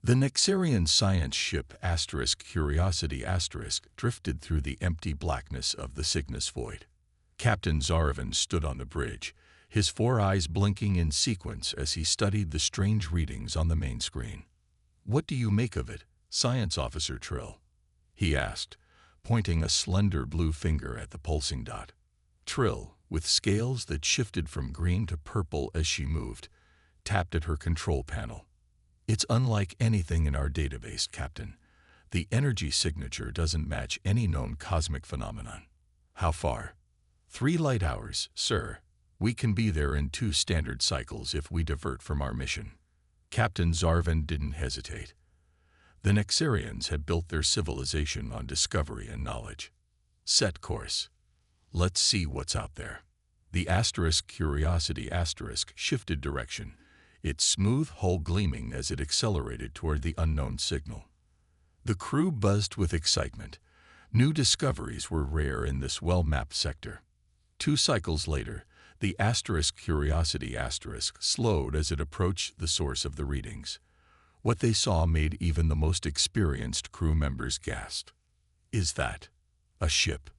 The Nexarian science ship Curiosity drifted through the empty blackness of the Cygnus void. Captain Zarvan stood on the bridge, his four eyes blinking in sequence as he studied the strange readings on the main screen. "What do you make of it, Science Officer Trill?" he asked, pointing a slender blue finger at the pulsing dot. Trill, with scales that shifted from green to purple as she moved, tapped at her control panel. "It's unlike anything in our database, Captain. The energy signature doesn't match any known cosmic phenomenon." "How far?" 3 light hours, sir. We can be there in 2 standard cycles if we divert from our mission." Captain Zarvan didn't hesitate. The Nexarians had built their civilization on discovery and knowledge. "Set course. Let's see what's out there." The Curiosity shifted direction, its smooth hull gleaming as it accelerated toward the unknown signal. The crew buzzed with excitement. New discoveries were rare in this well-mapped sector. 2 cycles later, the Curiosity slowed as it approached the source of the readings. What they saw made even the most experienced crew members gasp. "Is that a ship?"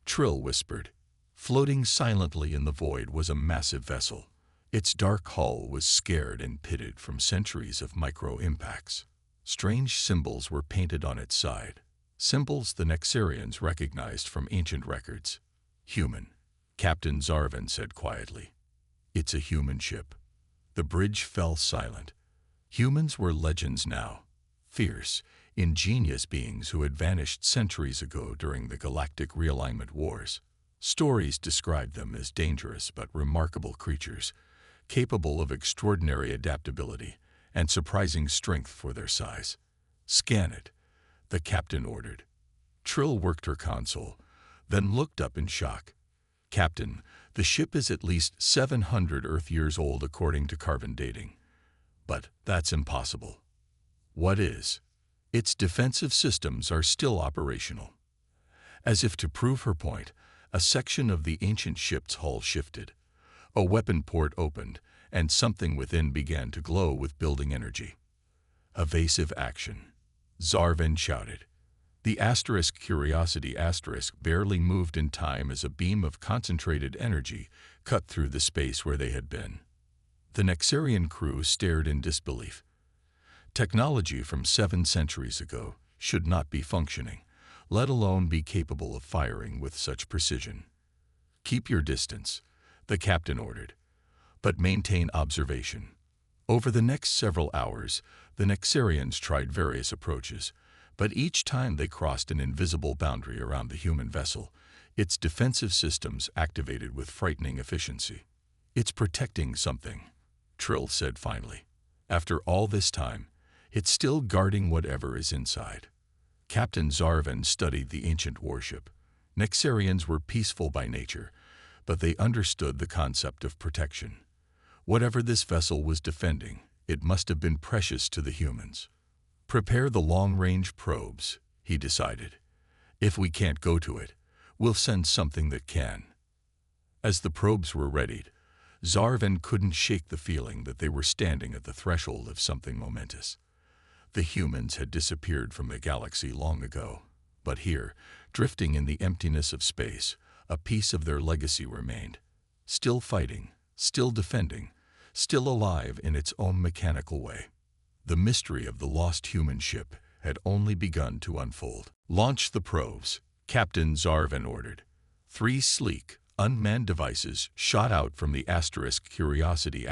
Trill whispered. Floating silently in the void was a massive vessel. Its dark hull was scarred and pitted from centuries of micro-impacts. Strange symbols were painted on its side, symbols the Nexarians recognized from ancient records. "Human," Captain Zarvan said quietly. "It's a human ship." The bridge fell silent. Humans were legends now, fierce, ingenious beings who had vanished centuries ago during the Galactic Realignment Wars. Stories described them as dangerous but remarkable creatures, capable of extraordinary adaptability and surprising strength for their size. "Scan it," the captain ordered. Trill worked her console, then looked up in shock. "Captain, the ship is at least 700 Earth years old according to carbon dating. But that's impossible." "What is?" "Its defensive systems are still operational." As if to prove her point, a section of the ancient ship's hull shifted. A weapon port opened, and something within began to glow with building energy. "Evasive action," Zarvan shouted. The Curiosity barely moved in time as a beam of concentrated energy cut through the space where they had been. The Nexarian crew stared in disbelief. Technology from 7 centuries ago should not be functioning, let alone be capable of firing with such precision. "Keep your distance," the captain ordered, "but maintain observation." Over the next several hours, the Nexarians tried various approaches, but each time they crossed an invisible boundary around the human vessel, its defensive systems activated with frightening efficiency. "It's protecting something," Trill said finally. "After all this time, it's still guarding whatever is inside." Captain Zarvan studied the ancient warship. Nexarians were peaceful by nature, but they understood the concept of protection. Whatever this vessel was defending, it must have been precious to the humans. "Prepare the long-range probes," he decided. "If we can't go to it, we'll send something that can." As the probes were readied, Zarvan couldn't shake the feeling that they were standing at the threshold of something momentous. The humans had disappeared from the galaxy long ago, but here, drifting in the emptiness of space, a piece of their legacy remained. Still fighting, still defending, still alive in its own mechanical way. The mystery of the lost human ship had only begun to unfold. "Launch the probes," Captain Zarvan ordered. 3 sleek, unmanned devices shot out from the Curiosity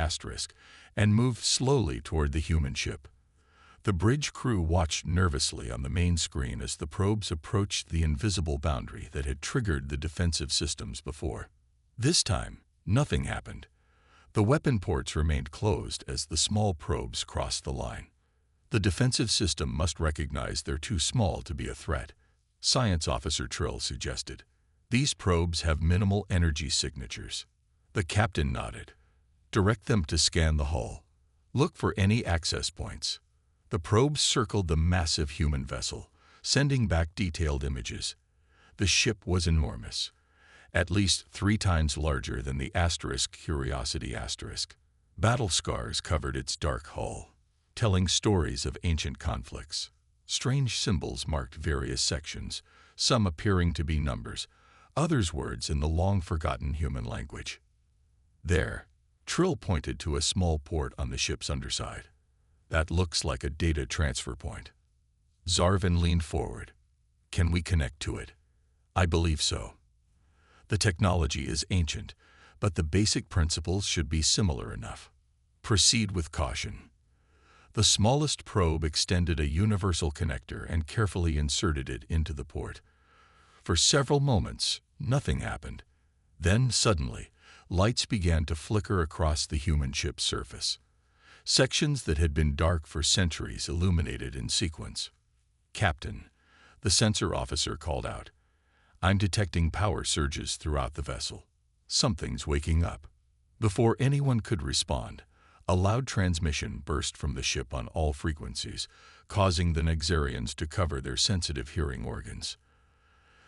and moved slowly toward the human ship. The bridge crew watched nervously on the main screen as the probes approached the invisible boundary that had triggered the defensive systems before. This time, nothing happened. The weapon ports remained closed as the small probes crossed the line. "The defensive system must recognize they're too small to be a threat," Science Officer Trill suggested. "These probes have minimal energy signatures." The captain nodded. "Direct them to scan the hull. Look for any access points." The probes circled the massive human vessel, sending back detailed images. The ship was enormous, at least 3 times larger than the Curiosity. Battle scars covered its dark hull. telling stories of ancient conflicts. Strange symbols marked various sections, some appearing to be numbers, others words in the long-forgotten human language. There, Trill pointed to a small port on the ship's underside. That looks like a data transfer point. Zarvin leaned forward. Can we connect to it? I believe so. The technology is ancient, but the basic principles should be similar enough. Proceed with caution. The smallest probe extended a universal connector and carefully inserted it into the port. For several moments, nothing happened. Then, suddenly, lights began to flicker across the human ship's surface. Sections that had been dark for centuries illuminated in sequence. Captain, the sensor officer called out. I'm detecting power surges throughout the vessel. Something's waking up. Before anyone could respond, a loud transmission burst from the ship on all frequencies, causing the Nexarians to cover their sensitive hearing organs.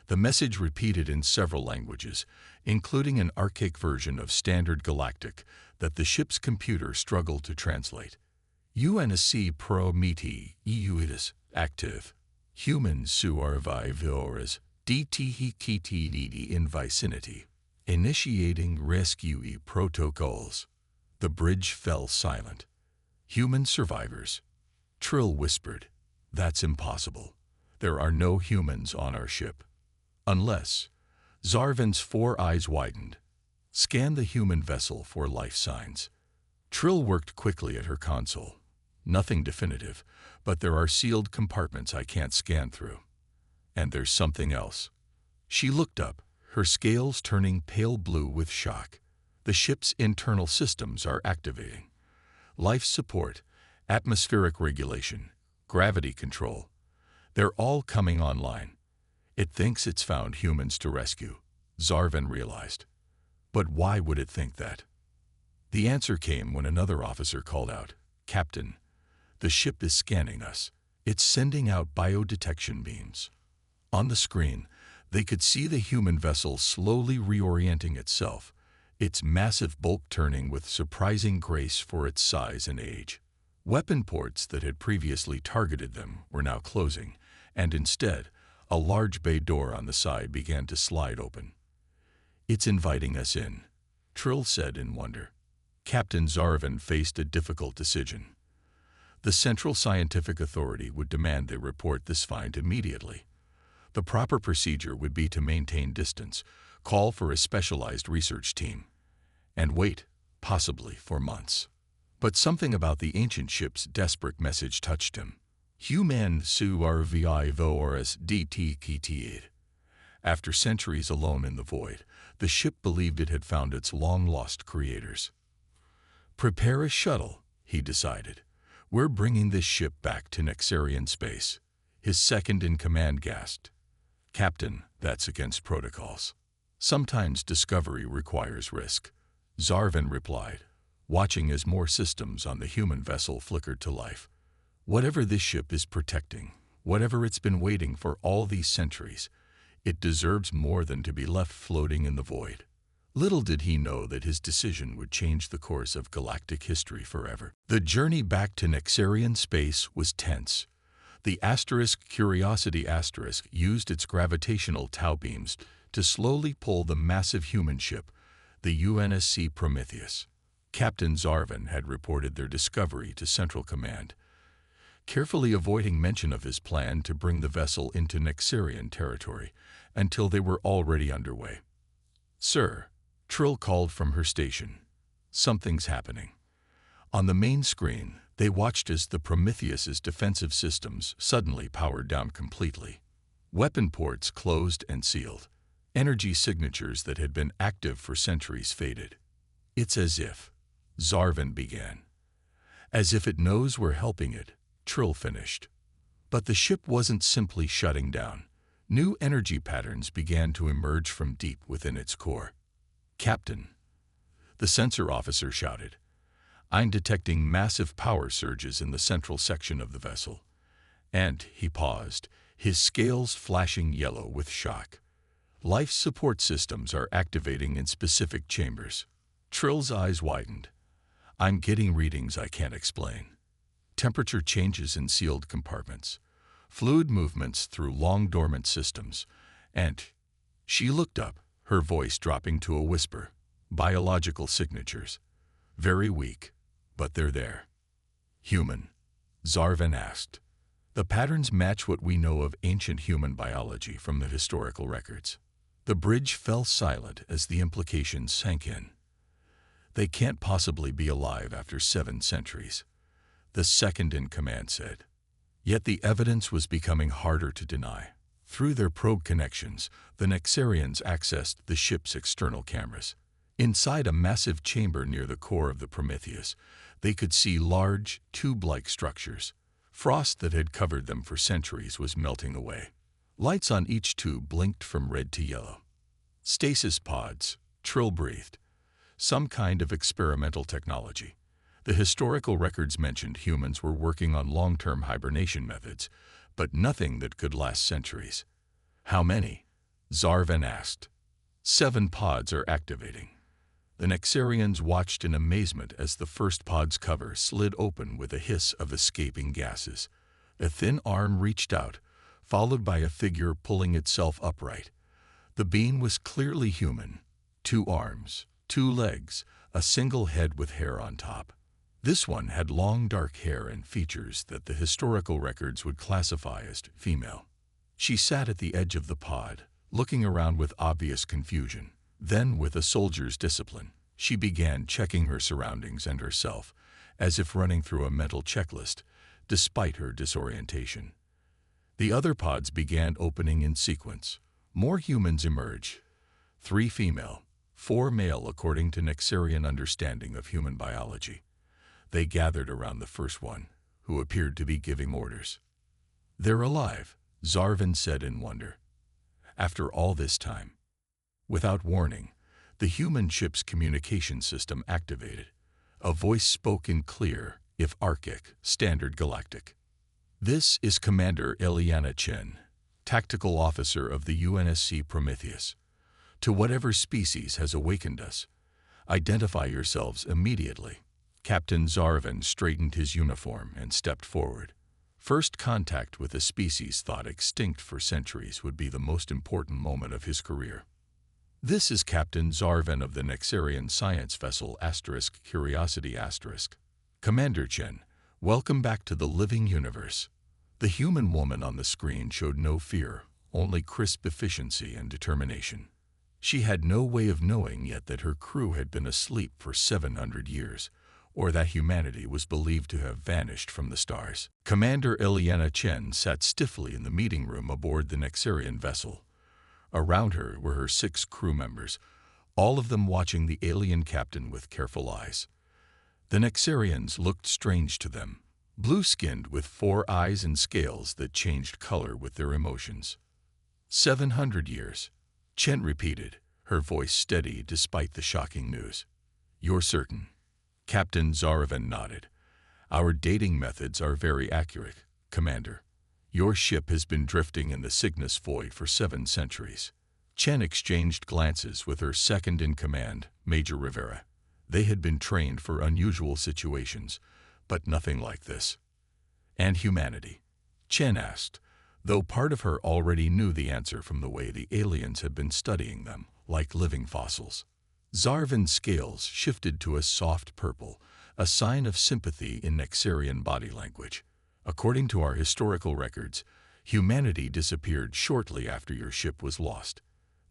The message repeated in several languages, including an archaic version of Standard Galactic that the ship's computer struggled to translate. UNSC pro meti euitis active. Humans su arvi viores dthi kitdd in vicinity. Initiating rescue protocols. The bridge fell silent. Human survivors. Trill whispered, That's impossible. There are no humans on our ship. Unless. Zarvin's 4 eyes widened. Scan the human vessel for life signs. Trill worked quickly at her console. Nothing definitive, but there are sealed compartments I can't scan through. And there's something else. She looked up, her scales turning pale blue with shock. The ship's internal systems are activating. Life support, atmospheric regulation, gravity control. They're all coming online. It thinks it's found humans to rescue, Zarvin realized. But why would it think that? The answer came when another officer called out, Captain, the ship is scanning us. It's sending out biodetection beams. On the screen, they could see the human vessel slowly reorienting itself, its massive bulk turning with surprising grace for its size and age. Weapon ports that had previously targeted them were now closing, and instead, a large bay door on the side began to slide open. It's inviting us in, Trill said in wonder. Captain Zarvin faced a difficult decision. The Central Scientific Authority would demand they report this find immediately. The proper procedure would be to maintain distance, call for a specialized research team, and wait, possibly for months. But something about the ancient ship's desperate message touched him. Human su arvi voris dtkitid. After centuries alone in the void, the ship believed it had found its long-lost creators. Prepare a shuttle, he decided. We're bringing this ship back to Nexarian space. His second-in-command gasped. Captain, that's against protocols. Sometimes discovery requires risk. Zarvin replied, watching as more systems on the human vessel flickered to life. Whatever this ship is protecting, whatever it's been waiting for all these centuries, it deserves more than to be left floating in the void. Little did he know that his decision would change the course of galactic history forever. The journey back to Nexarian space was tense. The Curiosity used its gravitational tau beams to slowly pull the massive human ship, the UNSC Prometheus. Captain Zarvin had reported their discovery to Central Command, carefully avoiding mention of his plan to bring the vessel into Nexarian territory until they were already underway. Sir, Trill called from her station. Something's happening. On the main screen, they watched as the Prometheus's defensive systems suddenly powered down completely. Weapon ports closed and sealed. Energy signatures that had been active for centuries faded. It's as if, Zarvin began. As if it knows we're helping it, Trill finished. But the ship wasn't simply shutting down. New energy patterns began to emerge from deep within its core. Captain, the sensor officer shouted. I'm detecting massive power surges in the central section of the vessel. And he paused, his scales flashing yellow with shock. Life support systems are activating in specific chambers. Trill's eyes widened. I'm getting readings I can't explain. temperature changes in sealed compartments, fluid movements through long dormant systems, and she looked up, her voice dropping to a whisper. Biological signatures. Very weak, but they're there. Human? Zarvan asked. The patterns match what we know of ancient human biology from the historical records. The bridge fell silent as the implications sank in. They can't possibly be alive after 7 centuries, the second-in-command said. Yet the evidence was becoming harder to deny. Through their probe connections, the Nexarians accessed the ship's external cameras. Inside a massive chamber near the core of the Prometheus, they could see large, tube-like structures. Frost that had covered them for centuries was melting away. Lights on each tube blinked from red to yellow. Stasis pods, Trill breathed. Some kind of experimental technology. The historical records mentioned humans were working on long-term hibernation methods, but nothing that could last centuries. How many? Zarvan asked. 7 pods are activating. The Nexarians watched in amazement as the first pod's cover slid open with a hiss of escaping gases. A thin arm reached out, followed by a figure pulling itself upright. The being was clearly human. 2 arms, 2 legs, a single head with hair on top. This one had long dark hair and features that the historical records would classify as female. She sat at the edge of the pod, looking around with obvious confusion. Then, with a soldier's discipline, she began checking her surroundings and herself, as if running through a mental checklist, despite her disorientation. The other pods began opening in sequence. More humans emerged. 3 female, 4 male according to Nexarian understanding of human biology. They gathered around the first one, who appeared to be giving orders. They're alive, Zarvan said in wonder. After all this time. Without warning, the human ship's communication system activated. A voice spoke in clear, if archaic, standard galactic. This is Commander Eliana Chen, Tactical Officer of the UNSC Prometheus. To whatever species has awakened us, identify yourselves immediately. Captain Zarvan straightened his uniform and stepped forward. First contact with a species thought extinct for centuries would be the most important moment of his career. This is Captain Zarvan of the Nexarian science vessel Curiosity *. Commander Chen, welcome back to the living universe. The human woman on the screen showed no fear, only crisp efficiency and determination. She had no way of knowing yet that her crew had been asleep for 700 years, or that humanity was believed to have vanished from the stars. Commander Eliana Chen sat stiffly in the meeting room aboard the Nexarian vessel. Around her were her 6 crew members, all of them watching the alien captain with careful eyes. The Nexarians looked strange to them, blue-skinned with 4 eyes and scales that changed color with their emotions. 700 years, Chen repeated, her voice steady despite the shocking news. You're certain? Captain Zarvan nodded. Our dating methods are very accurate, Commander. Your ship has been drifting in the Cygnus void for 7 centuries. Chen exchanged glances with her second-in-command, Major Rivera. They had been trained for unusual situations, but nothing like this. And humanity? Chen asked, though part of her already knew the answer from the way the aliens had been studying them, like living fossils. Zarvan's scales shifted to a soft purple, a sign of sympathy in Nexarian body language. According to our historical records, humanity disappeared shortly after your ship was lost.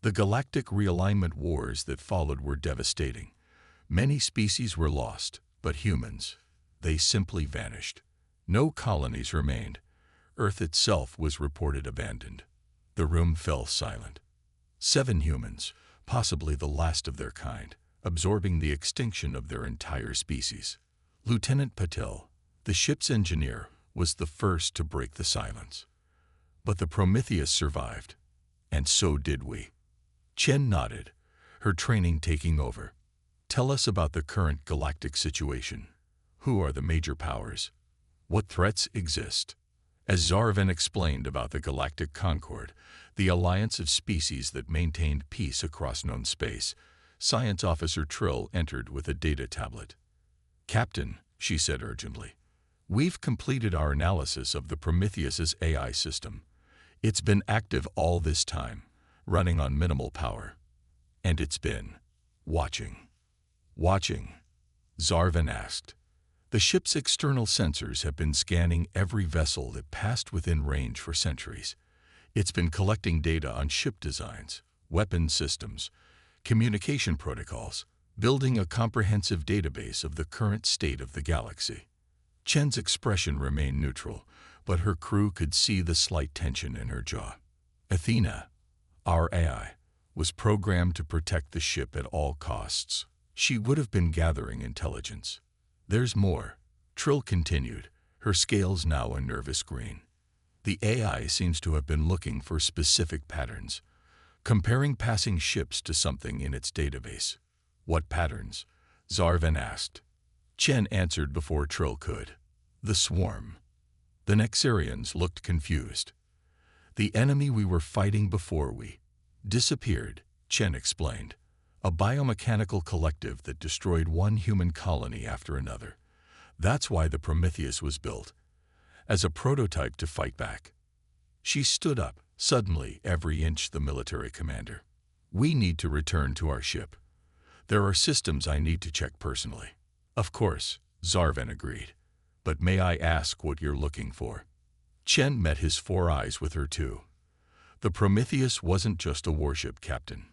The galactic realignment wars that followed were devastating. Many species were lost, but humans, they simply vanished. No colonies remained. Earth itself was reported abandoned. The room fell silent. 7 humans, possibly the last of their kind, absorbing the extinction of their entire species. Lieutenant Patel, the ship's engineer, was the first to break the silence. But the Prometheus survived, and so did we. Chen nodded, her training taking over. Tell us about the current galactic situation. Who are the major powers? What threats exist? As Zarvan explained about the Galactic Concord, the alliance of species that maintained peace across known space, Science Officer Trill entered with a data tablet. Captain, she said urgently, We've completed our analysis of the Prometheus's AI system. It's been active all this time, running on minimal power. And it's been watching. Watching? Zarvin asked. The ship's external sensors have been scanning every vessel that passed within range for centuries. It's been collecting data on ship designs, weapon systems, communication protocols, building a comprehensive database of the current state of the galaxy. Chen's expression remained neutral, but her crew could see the slight tension in her jaw. Athena, our AI, was programmed to protect the ship at all costs. She would have been gathering intelligence. There's more, Trill continued, her scales now a nervous green. The AI seems to have been looking for specific patterns, comparing passing ships to something in its database. What patterns? Zarvin asked. Chen answered before Trill could. The swarm. The Nexarians looked confused. The enemy we were fighting before we disappeared, Chen explained. A biomechanical collective that destroyed one human colony after another. That's why the Prometheus was built, as a prototype to fight back. She stood up, suddenly every inch the military commander. We need to return to our ship. There are systems I need to check personally. Of course, Zarvin agreed. But may I ask what you're looking for? Chen met his four eyes with her too. The Prometheus wasn't just a warship, Captain.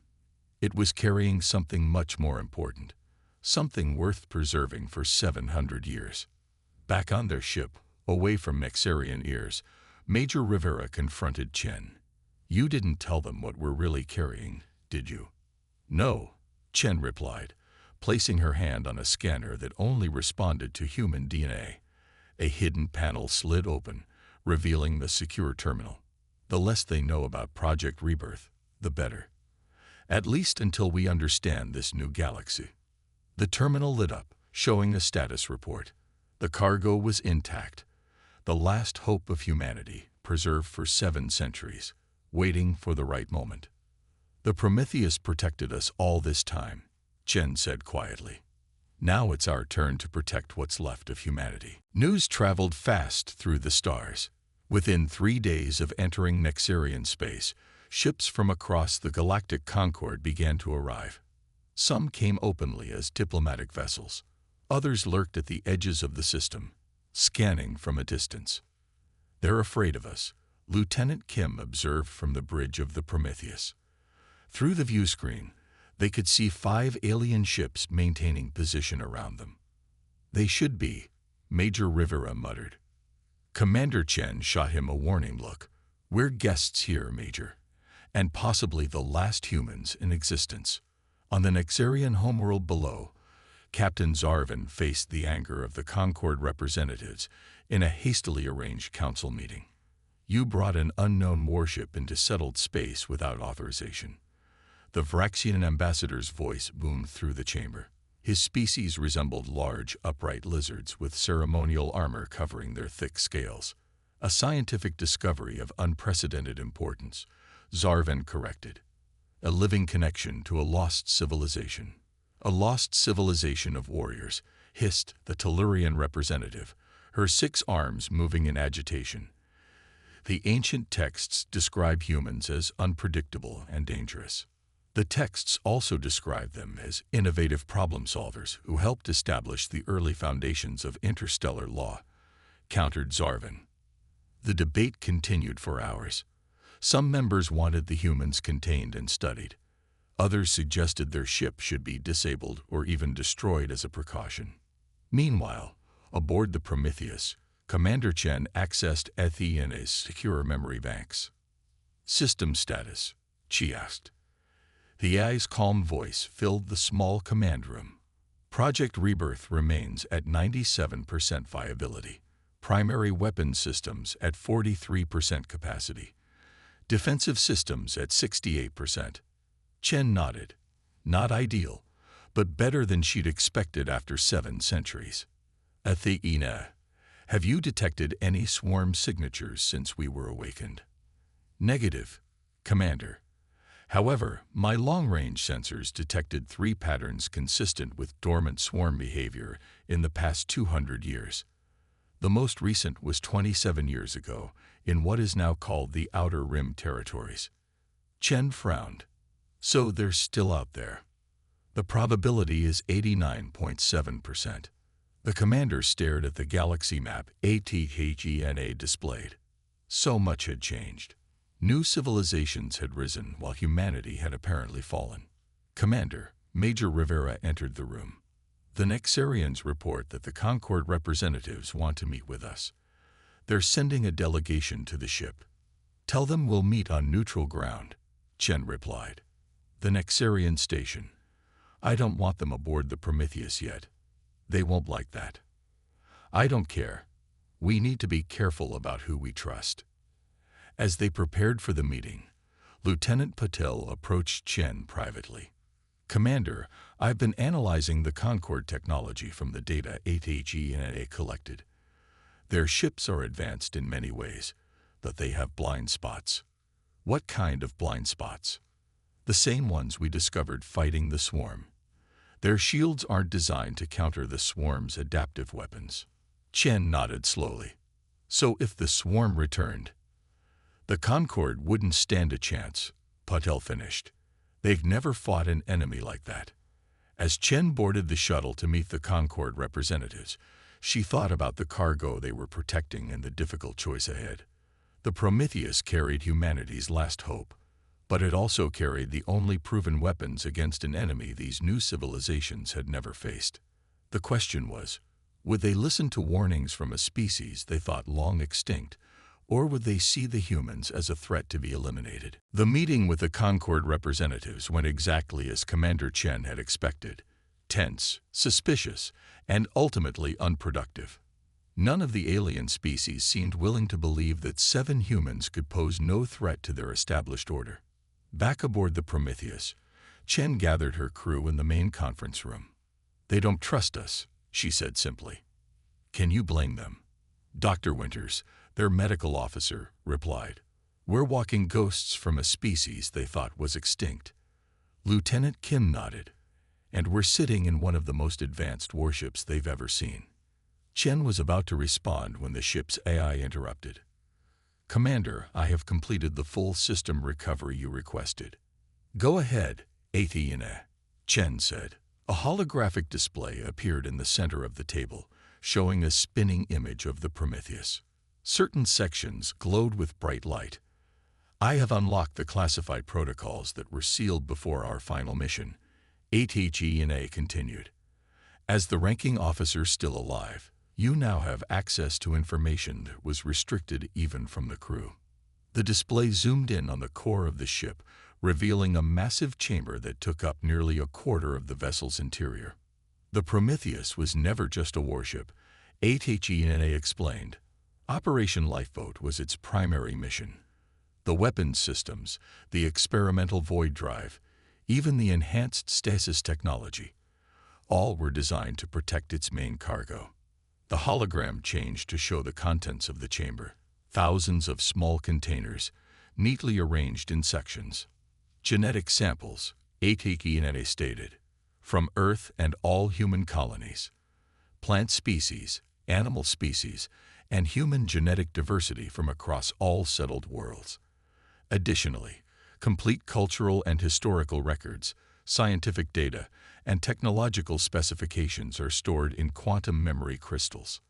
It was carrying something much more important, something worth preserving for 700 years. Back on their ship, away from Nexarian ears, Major Rivera confronted Chen. You didn't tell them what we're really carrying, did you? No, Chen replied, placing her hand on a scanner that only responded to human DNA. A hidden panel slid open, revealing the secure terminal. The less they know about Project Rebirth, the better. At least until we understand this new galaxy. The terminal lit up, showing a status report. The cargo was intact. The last hope of humanity, preserved for 7 centuries, waiting for the right moment. The Prometheus protected us all this time, Chen said quietly. Now it's our turn to protect what's left of humanity. News traveled fast through the stars. Within 3 days of entering Nexarian space, ships from across the galactic concord began to arrive. Some came openly as diplomatic vessels. Others lurked at the edges of the system, scanning from a distance. They're afraid of us, Lieutenant Kim observed from the bridge of the Prometheus. Through the view screen, they could see 5 alien ships maintaining position around them. They should be, Major Rivera muttered. Commander Chen shot him a warning look. We're guests here, Major, and possibly the last humans in existence. On the Nexarian homeworld below, Captain Zarvin faced the anger of the Concord representatives in a hastily arranged council meeting. You brought an unknown warship into settled space without authorization. The Vraxian ambassador's voice boomed through the chamber. His species resembled large, upright lizards with ceremonial armor covering their thick scales. A scientific discovery of unprecedented importance, Zarvin corrected. A living connection to a lost civilization. A lost civilization of warriors, hissed the Tellurian representative, her 6 arms moving in agitation. The ancient texts describe humans as unpredictable and dangerous. The texts also describe them as innovative problem solvers who helped establish the early foundations of interstellar law, countered Zarvin. The debate continued for hours. Some members wanted the humans contained and studied. Others suggested their ship should be disabled or even destroyed as a precaution. Meanwhile, aboard the Prometheus, Commander Chen accessed Athena's secure memory banks. System status, she asked. The AI's calm voice filled the small command room. Project Rebirth remains at 97% viability. Primary weapon systems at 43% capacity. Defensive systems at 68%. Chen nodded. Not ideal, but better than she'd expected after 7 centuries. Athena, have you detected any swarm signatures since we were awakened? Negative, Commander. However, my long-range sensors detected 3 patterns consistent with dormant swarm behavior in the past 200 years. The most recent was 27 years ago, in what is now called the Outer Rim territories. Chen frowned. So they're still out there. The probability is 89.7%. The commander stared at the galaxy map ATHENA displayed. So much had changed. New civilizations had risen while humanity had apparently fallen. Commander, Major Rivera entered the room. The Nexarians report that the Concord representatives want to meet with us. They're sending a delegation to the ship. Tell them we'll meet on neutral ground, Chen replied. The Nexarian station. I don't want them aboard the Prometheus yet. They won't like that. I don't care. We need to be careful about who we trust. As they prepared for the meeting, Lieutenant Patel approached Chen privately. Commander, I've been analyzing the Concord technology from the data ATHENA collected. Their ships are advanced in many ways, but they have blind spots. What kind of blind spots? The same ones we discovered fighting the swarm. Their shields aren't designed to counter the swarm's adaptive weapons. Chen nodded slowly. So if the swarm returned, the Concord wouldn't stand a chance, Patel finished. They've never fought an enemy like that. As Chen boarded the shuttle to meet the Concord representatives, she thought about the cargo they were protecting and the difficult choice ahead. The Prometheus carried humanity's last hope, but it also carried the only proven weapons against an enemy these new civilizations had never faced. The question was, would they listen to warnings from a species they thought long extinct, or would they see the humans as a threat to be eliminated? The meeting with the Concord representatives went exactly as Commander Chen had expected: tense, suspicious, and ultimately unproductive. None of the alien species seemed willing to believe that 7 humans could pose no threat to their established order. Back aboard the Prometheus, Chen gathered her crew in the main conference room. They don't trust us, she said simply. Can you blame them? Dr. Winters, their medical officer, replied. We're walking ghosts from a species they thought was extinct. Lieutenant Kim nodded. And we're sitting in one of the most advanced warships they've ever seen. Chen was about to respond when the ship's AI interrupted. Commander, I have completed the full system recovery you requested. Go ahead, Athena, Chen said. A holographic display appeared in the center of the table, showing a spinning image of the Prometheus. Certain sections glowed with bright light. I have unlocked the classified protocols that were sealed before our final mission, ATHENA continued. As the ranking officer still alive, you now have access to information that was restricted even from the crew. The display zoomed in on the core of the ship, revealing a massive chamber that took up nearly a quarter of the vessel's interior. The Prometheus was never just a warship, ATHENA explained. Operation Lifeboat was its primary mission. The weapons systems, the experimental void drive, even the enhanced stasis technology, all were designed to protect its main cargo. The hologram changed to show the contents of the chamber, thousands of small containers, neatly arranged in sections. Genetic samples, ATHENA stated, from Earth and all human colonies. Plant species, animal species, and human genetic diversity from across all settled worlds. Additionally, complete cultural and historical records, scientific data, and technological specifications are stored in quantum memory crystals.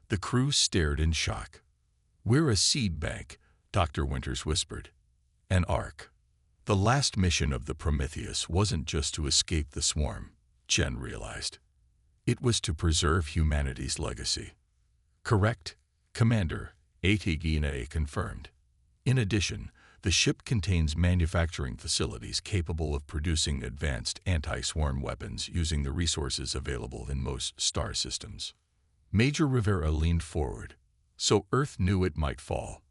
The crew stared in shock. We're a seed bank, Dr. Winters whispered. An ark. The last mission of the Prometheus wasn't just to escape the swarm, Chen realized. It was to preserve humanity's legacy. Correct, Commander, ATHENA confirmed. In addition, the ship contains manufacturing facilities capable of producing advanced anti-swarm weapons using the resources available in most star systems. Major Rivera leaned forward. So Earth knew it might fall.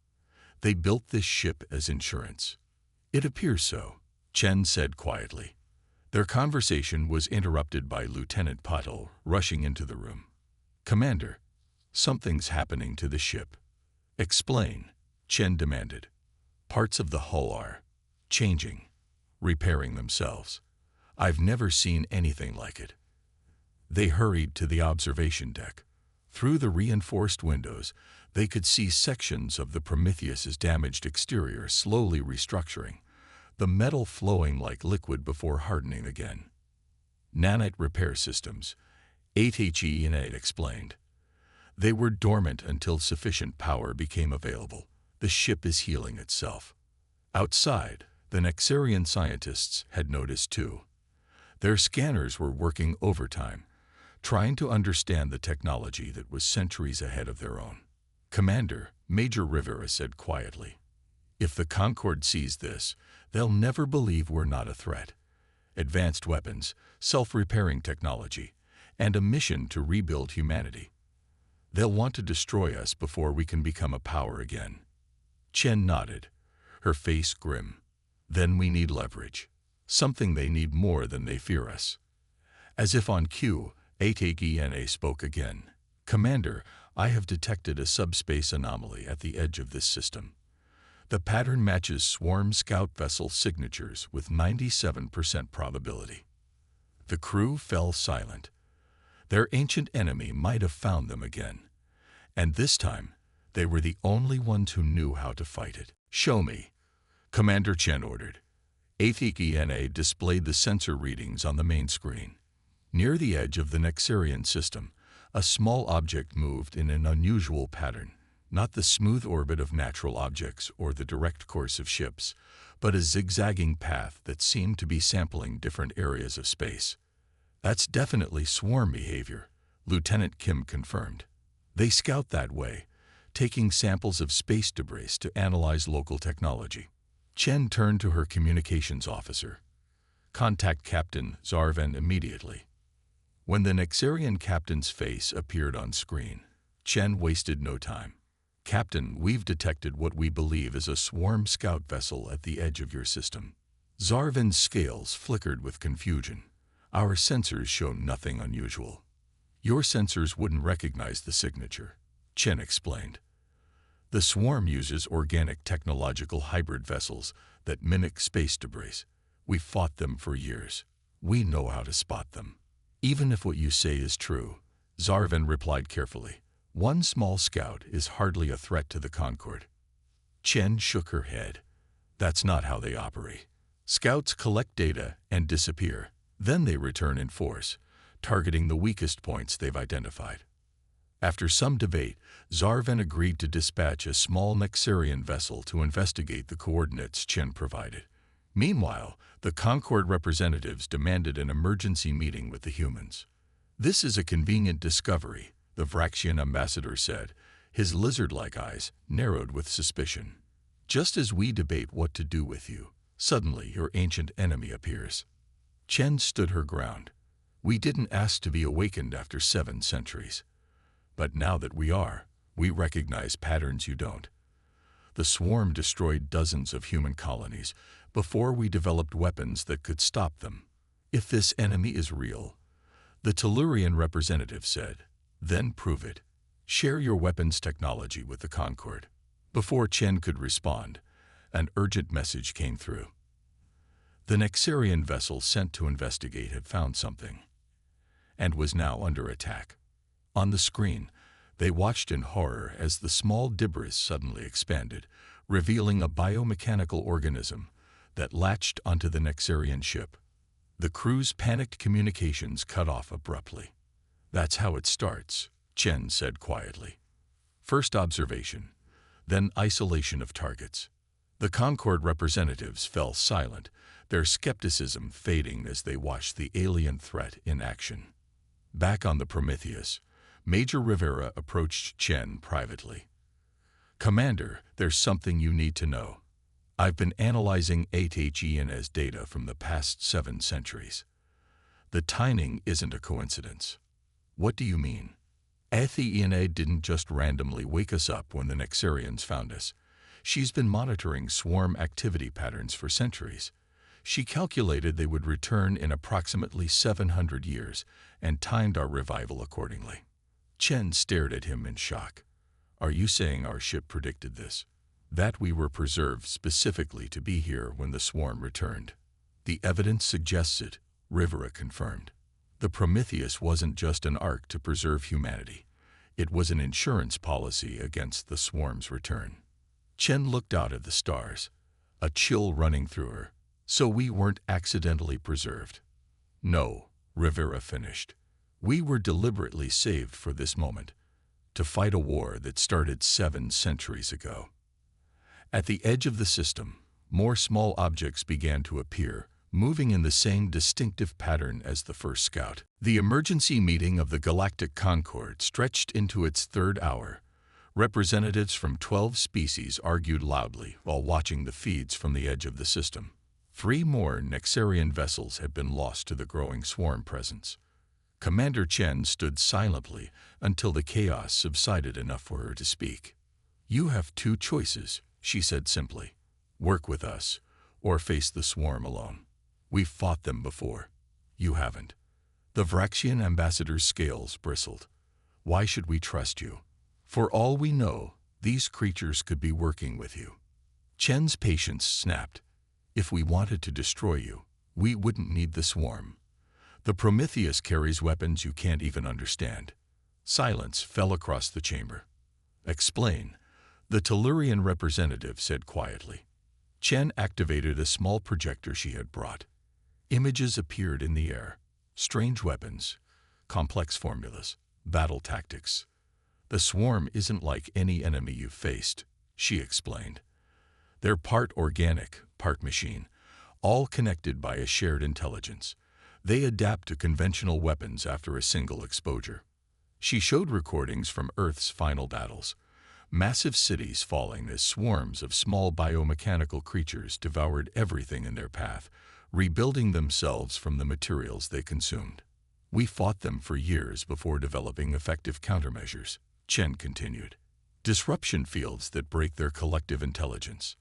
They built this ship as insurance. It appears so, Chen said quietly. Their conversation was interrupted by Lieutenant Patel rushing into the room. Commander, something's happening to the ship. Explain, Chen demanded. Parts of the hull are changing, repairing themselves. I've never seen anything like it. They hurried to the observation deck. Through the reinforced windows, they could see sections of the Prometheus's damaged exterior slowly restructuring, the metal flowing like liquid before hardening again. Nanite repair systems, HFY explained. They were dormant until sufficient power became available. The ship is healing itself. Outside, the Nexarian scientists had noticed too. Their scanners were working overtime, trying to understand the technology that was centuries ahead of their own. "Commander," Major Rivera said quietly, "if the Concorde sees this, they'll never believe we're not a threat. Advanced weapons, self-repairing technology, and a mission to rebuild humanity. They'll want to destroy us before we can become a power again." Chen nodded, her face grim. "Then we need leverage. Something they need more than they fear us." As if on cue, HFY spoke again. "Commander, I have detected a subspace anomaly at the edge of this system. The pattern matches swarm scout vessel signatures with 97% probability." The crew fell silent. Their ancient enemy might have found them again. And this time, they were the only ones who knew how to fight it. "Show me," Commander Chen ordered. HFY displayed the sensor readings on the main screen. Near the edge of the Nexarian system, a small object moved in an unusual pattern, not the smooth orbit of natural objects or the direct course of ships, but a zigzagging path that seemed to be sampling different areas of space. "That's definitely swarm behavior," Lieutenant Kim confirmed. "They scout that way, taking samples of space debris to analyze local technology." Chen turned to her communications officer. "Contact Captain Zarvan immediately." When the Nexarian captain's face appeared on screen, Chen wasted no time. "Captain, we've detected what we believe is a swarm scout vessel at the edge of your system." Zarvan's scales flickered with confusion. "Our sensors show nothing unusual." "Your sensors wouldn't recognize the signature," Chen explained. "The swarm uses organic technological hybrid vessels that mimic space debris. We've fought them for years. We know how to spot them." "Even if what you say is true," Zarvan replied carefully, "one small scout is hardly a threat to the Concorde." Chen shook her head. "That's not how they operate. Scouts collect data and disappear. Then they return in force, targeting the weakest points they've identified." After some debate, Zarvan agreed to dispatch a small Nexarian vessel to investigate the coordinates Chen provided. Meanwhile, the Concorde representatives demanded an emergency meeting with the humans. "This is a convenient discovery," the Vraxian ambassador said, his lizard-like eyes narrowed with suspicion. "Just as we debate what to do with you, suddenly your ancient enemy appears." Chen stood her ground. "We didn't ask to be awakened after 7 centuries. But now that we are, we recognize patterns you don't. The swarm destroyed dozens of human colonies before we developed weapons that could stop them. If this enemy is real," the Tellurian representative said, "then prove it. Share your weapons technology with the Concorde." Before Chen could respond, an urgent message came through. The Nexarian vessel sent to investigate had found something, and was now under attack. On the screen, they watched in horror as the small debris suddenly expanded, revealing a biomechanical organism that latched onto the Nexarian ship. The crew's panicked communications cut off abruptly. "That's how it starts," Chen said quietly. "First observation, then isolation of targets." The Concorde representatives fell silent, their skepticism fading as they watched the alien threat in action. Back on the Prometheus, Major Rivera approached Chen privately. "Commander, there's something you need to know. I've been analyzing HFY's data from the past 7 centuries. The timing isn't a coincidence." "What do you mean?" "HFY didn't just randomly wake us up when the Nexarians found us. She's been monitoring swarm activity patterns for centuries. She calculated they would return in approximately 700 years and timed our revival accordingly." Chen stared at him in shock. "Are you saying our ship predicted this? That we were preserved specifically to be here when the swarm returned?" "The evidence suggests it," Rivera confirmed. "The Prometheus wasn't just an ark to preserve humanity. It was an insurance policy against the swarm's return. Chen looked out at the stars, a chill running through her. So we weren't accidentally preserved. No, Rivera finished. We were deliberately saved for this moment, to fight a war that started 7 centuries ago. At the edge of the system, more small objects began to appear, moving in the same distinctive pattern as the first scout. The emergency meeting of the Galactic Concord stretched into its 3rd hour. Representatives from 12 species argued loudly while watching the feeds from the edge of the system. 3 more Nexarian vessels had been lost to the growing swarm presence. Commander Chen stood silently until the chaos subsided enough for her to speak. "You have 2 choices," she said simply. "Work with us, or face the swarm alone. We've fought them before. You haven't." The Vraxian ambassador's scales bristled. "Why should we trust you? For all we know, these creatures could be working with you." Chen's patience snapped. "If we wanted to destroy you, we wouldn't need the swarm. The Prometheus carries weapons you can't even understand." Silence fell across the chamber. "Explain," the Tellurian representative said quietly. Chen activated a small projector she had brought. Images appeared in the air. Strange weapons, complex formulas, battle tactics. "The swarm isn't like any enemy you've faced," she explained. "They're part organic, part machine, all connected by a shared intelligence. They adapt to conventional weapons after a single exposure." She showed recordings from Earth's final battles. Massive cities falling as swarms of small biomechanical creatures devoured everything in their path, rebuilding themselves from the materials they consumed. "We fought them for years before developing effective countermeasures," Chen continued. "Disruption fields that break their collective intelligence.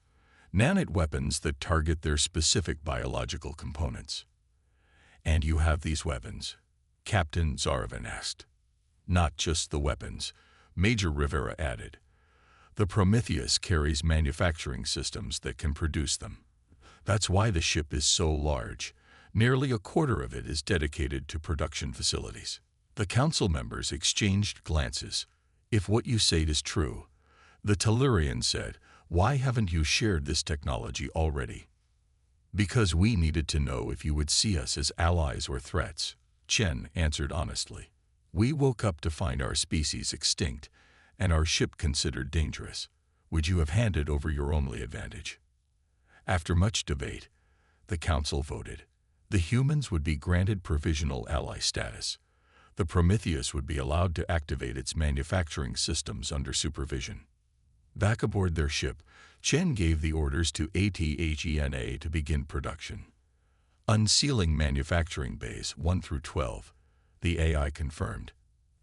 Nanite weapons that target their specific biological components." "And you have these weapons?" Captain Zarvin asked. "Not just the weapons," Major Rivera added. "The Prometheus carries manufacturing systems that can produce them. That's why the ship is so large. Nearly a quarter of it is dedicated to production facilities." The council members exchanged glances. "If what you say is true," the Tellurian said, "why haven't you shared this technology already?" "Because we needed to know if you would see us as allies or threats," Chen answered honestly. "We woke up to find our species extinct and our ship considered dangerous. Would you have handed over your only advantage?" After much debate, the council voted. The humans would be granted provisional ally status. The Prometheus would be allowed to activate its manufacturing systems under supervision. Back aboard their ship, Chen gave the orders to ATHENA to begin production. "Unsealing manufacturing bays 1 through 12, the AI confirmed.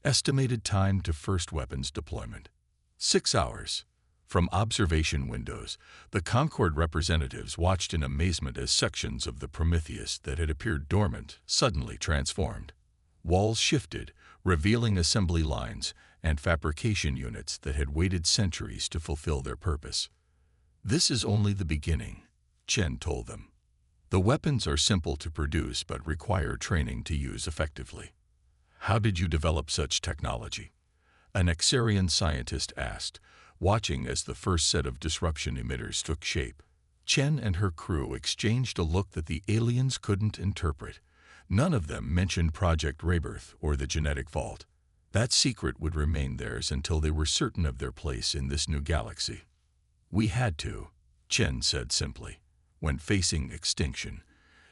Estimated time to first weapons deployment: 6 hours. From observation windows, the Concord representatives watched in amazement as sections of the Prometheus that had appeared dormant suddenly transformed. Walls shifted, revealing assembly lines and fabrication units that had waited centuries to fulfill their purpose. "This is only the beginning," Chen told them. "The weapons are simple to produce but require training to use effectively." "How did you develop such technology?" an Nexarian scientist asked, watching as the first set of disruption emitters took shape. Chen and her crew exchanged a look that the aliens couldn't interpret. None of them mentioned Project Rebirth or the genetic vault. That secret would remain theirs until they were certain of their place in this new galaxy. "We had to," Chen said simply. "When facing extinction,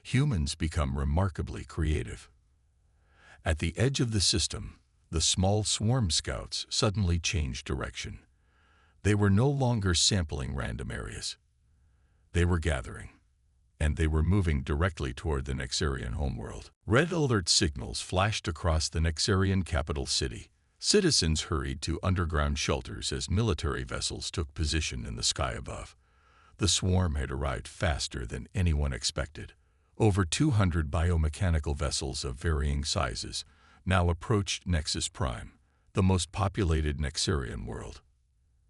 humans become remarkably creative." At the edge of the system, the small swarm scouts suddenly changed direction. They were no longer sampling random areas. They were gathering, and they were moving directly toward the Nexarian homeworld. Red alert signals flashed across the Nexarian capital city. Citizens hurried to underground shelters as military vessels took position in the sky above. The swarm had arrived faster than anyone expected. Over 200 biomechanical vessels of varying sizes now approached Nexus Prime, the most populated Nexarian world.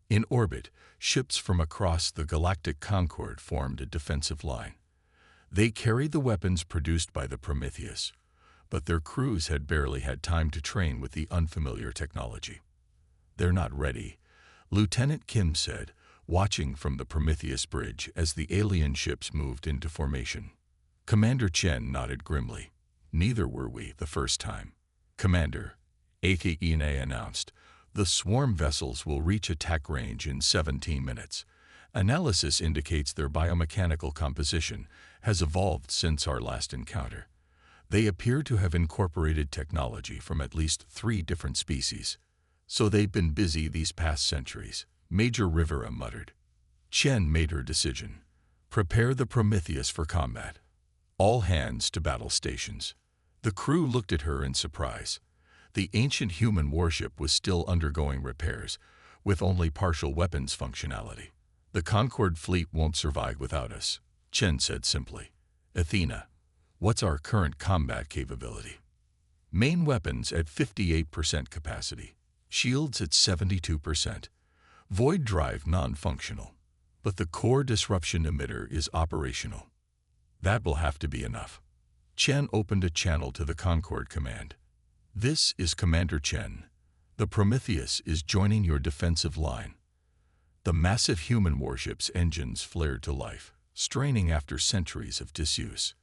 In orbit, ships from across the Galactic Concord formed a defensive line. They carried the weapons produced by the Prometheus, but their crews had barely had time to train with the unfamiliar technology. "They're not ready," Lieutenant Kim said, watching from the Prometheus bridge as the alien ships moved into formation. Commander Chen nodded grimly. "Neither were we the first time." "Commander," HFY announced, "the swarm vessels will reach attack range in 17 minutes. Analysis indicates their biomechanical composition has evolved since our last encounter. They appear to have incorporated technology from at least 3 different species. So they've been busy these past centuries," Major Rivera muttered. Chen made her decision. "Prepare the Prometheus for combat. All hands to battle stations." The crew looked at her in surprise. The ancient human warship was still undergoing repairs, with only partial weapons functionality. "The Concorde fleet won't survive without us," Chen said simply. "Athena, what's our current combat capability?" "Main weapons at 58% capacity. Shields at 72%. Void drive non-functional. But the core disruption emitter is operational." "That will have to be enough." Chen opened a channel to the Concorde command. "This is Commander Chen. The Prometheus is joining your defensive line." The massive human warship's engines flared to life, straining after centuries of disuse.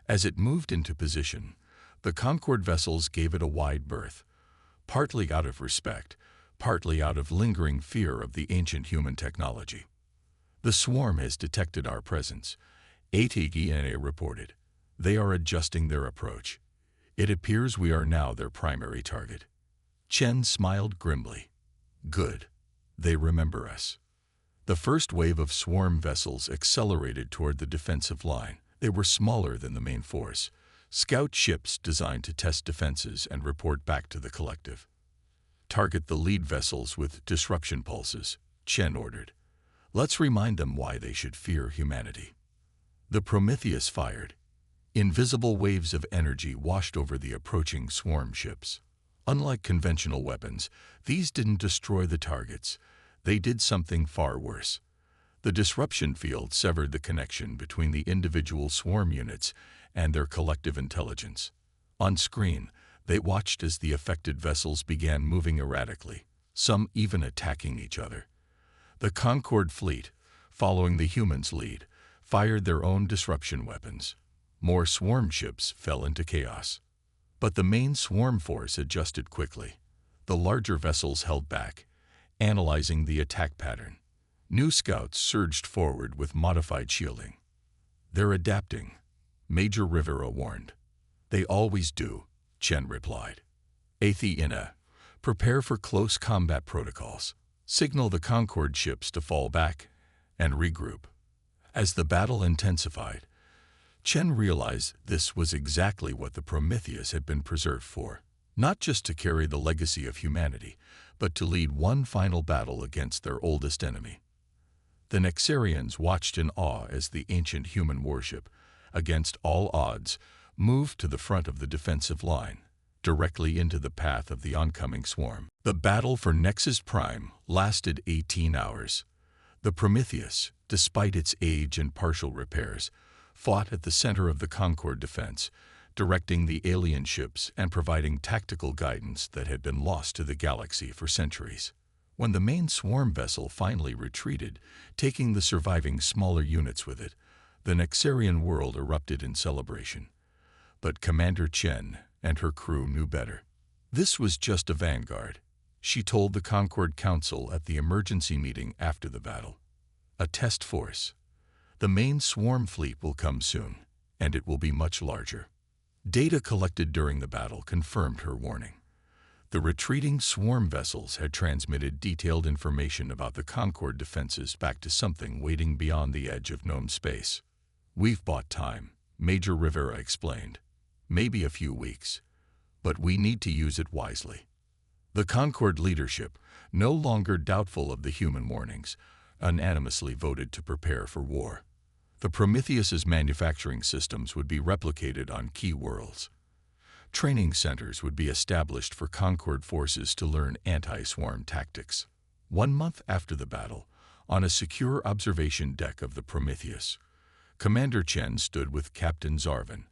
As it moved into position, the Concorde vessels gave it a wide berth, partly out of respect, partly out of lingering fear of the ancient human technology. "The swarm has detected our presence," HFY reported. "They are adjusting their approach. It appears we are now their primary target." Chen smiled grimly. "Good. They remember us." The first wave of swarm vessels accelerated toward the defensive line. They were smaller than the main force, scout ships designed to test defenses and report back to the collective. "Target the lead vessels with disruption pulses," Chen ordered. "Let's remind them why they should fear humanity." The Prometheus fired. Invisible waves of energy washed over the approaching swarm ships. Unlike conventional weapons, these didn't destroy the targets. They did something far worse. The disruption field severed the connection between the individual swarm units and their collective intelligence. On screen, they watched as the affected vessels began moving erratically, some even attacking each other. The Concorde fleet, following the humans' lead, fired their own disruption weapons. More swarm ships fell into chaos. But the main swarm force adjusted quickly. The larger vessels held back, analyzing the attack pattern. New scouts surged forward with modified shielding. "They're adapting," Major Rivera warned. "They always do," Chen replied. "Athena, prepare for close combat protocols. Signal the Concorde ships to fall back and regroup." As the battle intensified, Chen realized this was exactly what the Prometheus had been preserved for. Not just to carry the legacy of humanity, but to lead one final battle against their oldest enemy. The Nexarians watched in awe as the ancient human warship, against all odds, moved to the front of the defensive line, directly into the path of the oncoming swarm. The battle for Nexus Prime lasted 18 hours. The Prometheus, despite its age and partial repairs, fought at the center of the Concorde defense, directing the alien ships and providing tactical guidance that had been lost to the galaxy for centuries. When the main swarm vessel finally retreated, taking the surviving smaller units with it, the Nexarian world erupted in celebration. But Commander Chen and her crew knew better. This was just a vanguard, she told the Concorde Council at the emergency meeting after the battle. A test force. The main swarm fleet will come soon, and it will be much larger. Data collected during the battle confirmed her warning. The retreating swarm vessels had transmitted detailed information about the Concorde defenses back to something waiting beyond the edge of known space. "We've bought time," Major Rivera explained. "Maybe a few weeks, but we need to use it wisely." The Concorde leadership, no longer doubtful of the human warnings, unanimously voted to prepare for war. The Prometheus's manufacturing systems would be replicated on key worlds. Training centers would be established for Concorde forces to learn anti-swarm tactics. 1 month after the battle, on a secure observation deck of the Prometheus, Commander Chen stood with Captain Zarvin,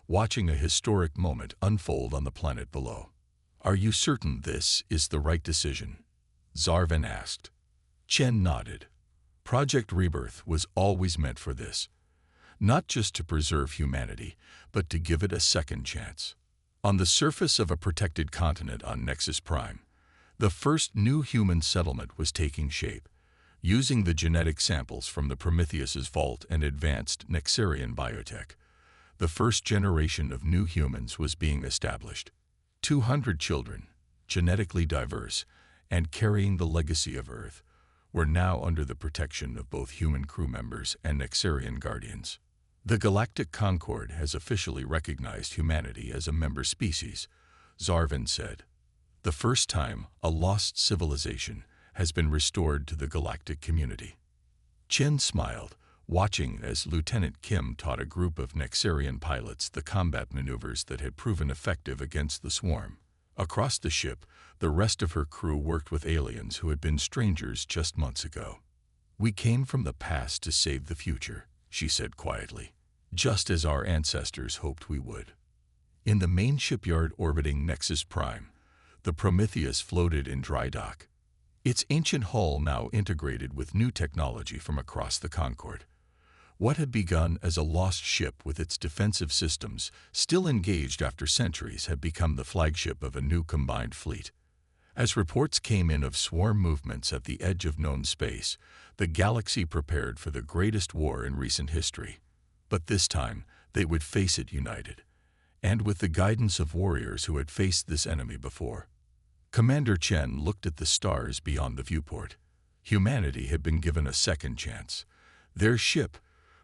watching a historic moment unfold on the planet below. "Are you certain this is the right decision?" Zarvin asked. Chen nodded. Project Rebirth was always meant for this. Not just to preserve humanity, but to give it a second chance. On the surface of a protected continent on Nexus Prime, the first new human settlement was taking shape. Using the genetic samples from the Prometheus's vault and advanced Nexarian biotech, the first generation of new humans was being established. 200 children, genetically diverse, and carrying the legacy of Earth, were now under the protection of both human crew members and Nexarian guardians. The Galactic Concord has officially recognized humanity as a member species, Zarvin said. The first time a lost civilization has been restored to the galactic community. Chen smiled, watching as Lieutenant Kim taught a group of Nexarian pilots the combat maneuvers that had proven effective against the swarm. Across the ship, the rest of her crew worked with aliens who had been strangers just months ago. "We came from the past to save the future," she said quietly, "just as our ancestors hoped we would." In the main shipyard orbiting Nexus Prime, the Prometheus floated in dry dock, its ancient hull now integrated with new technology from across the Concord. What had begun as a lost ship with its defensive systems still engaged after centuries had become the flagship of a new combined fleet. As reports came in of swarm movements at the edge of known space, the galaxy prepared for the greatest war in recent history. But this time, they would face it united, and with the guidance of warriors who had faced this enemy before. Commander Chen looked at the stars beyond the viewport. Humanity had been given a second chance. Their ship,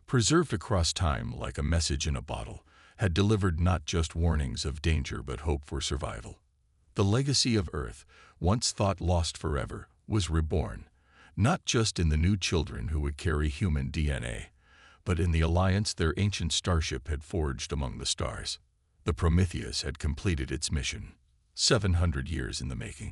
preserved across time like a message in a bottle, had delivered not just warnings of danger but hope for survival. The legacy of Earth, once thought lost forever, was reborn, not just in the new children who would carry human DNA, but in the alliance their ancient starship had forged among the stars. The Prometheus had completed its mission, 700 years in the making.